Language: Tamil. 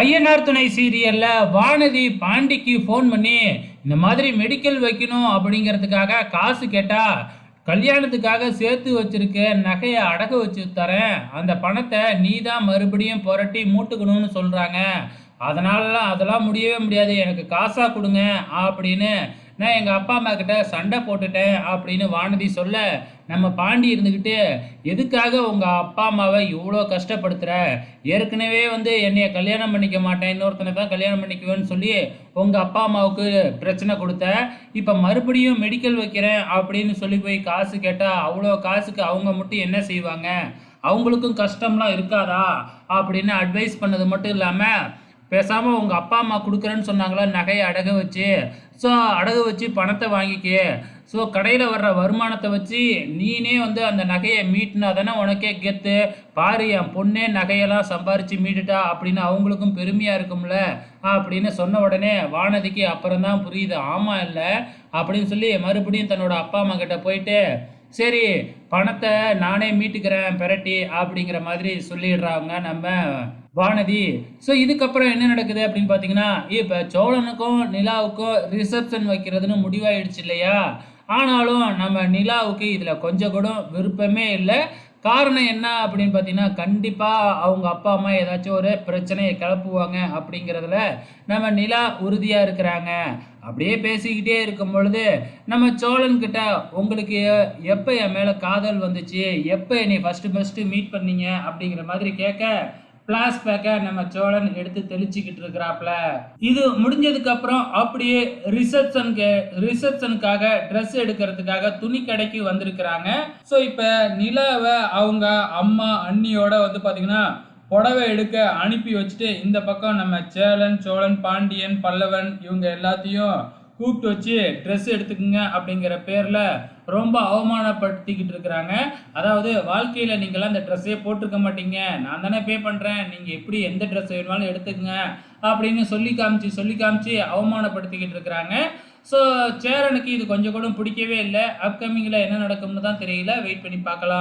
ஐயனார் துணை சீரியல்ல வானதி பாண்டிக்கு ஃபோன் பண்ணி இந்த மாதிரி மெடிக்கல் வைக்கணும் அப்படிங்கிறதுக்காக காசு கேட்டா, கல்யாணத்துக்காக சேர்த்து வச்சிருக்க நகையை அடகு வச்சு தரேன், அந்த பணத்தை நீ தான் மறுபடியும் புரட்டி மூட்டுக்கணும்னு சொல்றாங்க. அதனாலலாம் அதெல்லாம் முடியவே முடியாது, எனக்கு காசா கொடுங்க அப்படின்னு நான் எங்கள் அப்பா அம்மா கிட்ட சண்டை போட்டுட்டேன் அப்படின்னு வானதி சொல்ல, நம்ம பாண்டி இருந்துக்கிட்டு எதுக்காக உங்கள் அப்பா அம்மாவை இவ்வளோ கஷ்டப்படுத்துகிற, ஏற்கனவே வந்து என்னைய கல்யாணம் பண்ணிக்க மாட்டேன், இன்னொருத்தனை தான் கல்யாணம் பண்ணிக்குவேன்னு சொல்லி உங்கள் அப்பா அம்மாவுக்கு பிரச்சனை கொடுத்த, இப்போ மறுபடியும் மெடிக்கல் வைக்கிறேன் அப்படின்னு சொல்லி போய் காசு கேட்டால் அவ்வளோ காசுக்கு அவங்க மட்டும் என்ன செய்வாங்க, அவங்களுக்கும் கஷ்டம்லாம் இருக்காதா அப்படின்னு அட்வைஸ் பண்ணது மட்டும் இல்லாமல், பேசாமல் உங்கள் அப்பா அம்மா கொடுக்குறேன்னு சொன்னாங்களா நகையை அடகு வச்சு, ஸோ அடகு வச்சு பணத்தை வாங்கிக்க, ஸோ கடையில் வர்ற வருமானத்தை வச்சு நீனே வந்து அந்த நகையை மீட்டினா தானே உனக்கே கெத்து, பாரு என் பொண்ணே நகையெல்லாம் சம்பாரித்து மீட்டுட்டா அப்படின்னு அவங்களுக்கும் பெருமையாக இருக்கும்ல அப்படின்னு சொன்ன உடனே வானதிக்கு அப்புறம் தான் புரியுது, ஆமாம் இல்லை அப்படின்னு சொல்லி மறுபடியும் தன்னோட அப்பா அம்மா கிட்ட போயிட்டு, சரி பணத்தை நானே மீட்டுக்கிறேன் பெரட்டி அப்படிங்கிற மாதிரி சொல்லிடுறாங்க நம்ம வானதி. ஸோ இதுக்கப்புறம் என்ன நடக்குது அப்படின்னு பார்த்தீங்கன்னா, இப்போ சோழனுக்கும் நிலாவுக்கும் ரிசப்ஷன் வைக்கிறதுன்னு முடிவாயிடுச்சு இல்லையா? ஆனாலும் நம்ம நிலாவுக்கு இதில் கொஞ்சம் கூட விருப்பமே இல்லை. காரணம் என்ன அப்படின்னு பார்த்தீங்கன்னா, கண்டிப்பாக அவங்க அப்பா அம்மா ஏதாச்சும் ஒரு பிரச்சனையை கிளப்புவாங்க அப்படிங்கிறதுல நம்ம நிலா உறுதியாக இருக்கிறாங்க. அப்படியே பேசிக்கிட்டே இருக்கும் பொழுது நம்ம சோழன்கிட்ட, உங்களுக்கு எப்போ என் மேலே காதல் வந்துச்சு, எப்போ என்னை ஃபஸ்ட்டு மீட் பண்ணீங்க அப்படிங்கிற மாதிரி கேட்க, ஃப்ளாஷ்பேக்கை நம்ம சோழன் எடுத்து தெளிச்சுக்கிட்டு இருக்கிறாப்புல. இது முடிஞ்சதுக்கு அப்புறம் அப்படியே ரிசப்ஷனுக்காக ட்ரெஸ் எடுக்கிறதுக்காக துணி கடைக்கு வந்திருக்கிறாங்க. ஸோ இப்போ நிலாவை அவங்க அம்மா அண்ணியோட வந்து பார்த்தீங்கன்னா புடவை எடுக்க அனுப்பி வச்சுட்டு, இந்த பக்கம் நம்ம சேலன் சோழன் பாண்டியன் பல்லவன் இவங்க எல்லாத்தையும் கூப்பிட்டு வச்சு ட்ரெஸ் எடுத்துக்குங்க அப்படிங்கிற பேரில் ரொம்ப அவமானப்படுத்திக்கிட்டு இருக்கிறாங்க. அதாவது வாழ்க்கையில் நீங்களாம் இந்த ட்ரெஸ்ஸே போட்டிருக்க மாட்டீங்க, நான் தானே பே பண்ணுறேன், நீங்கள் எப்படி எந்த ட்ரெஸ் வேணுமாலும் எடுத்துக்கங்க அப்படின்னு சொல்லி காமிச்சு அவமானப்படுத்திக்கிட்டு இருக்கிறாங்க. ஸோ சேரனுக்கு இது கொஞ்சம் கூட பிடிக்கவே இல்லை. அப்கமிங்கில் என்ன நடக்கும்னு தான் தெரியல, வெயிட் பண்ணி பார்க்கலாம்.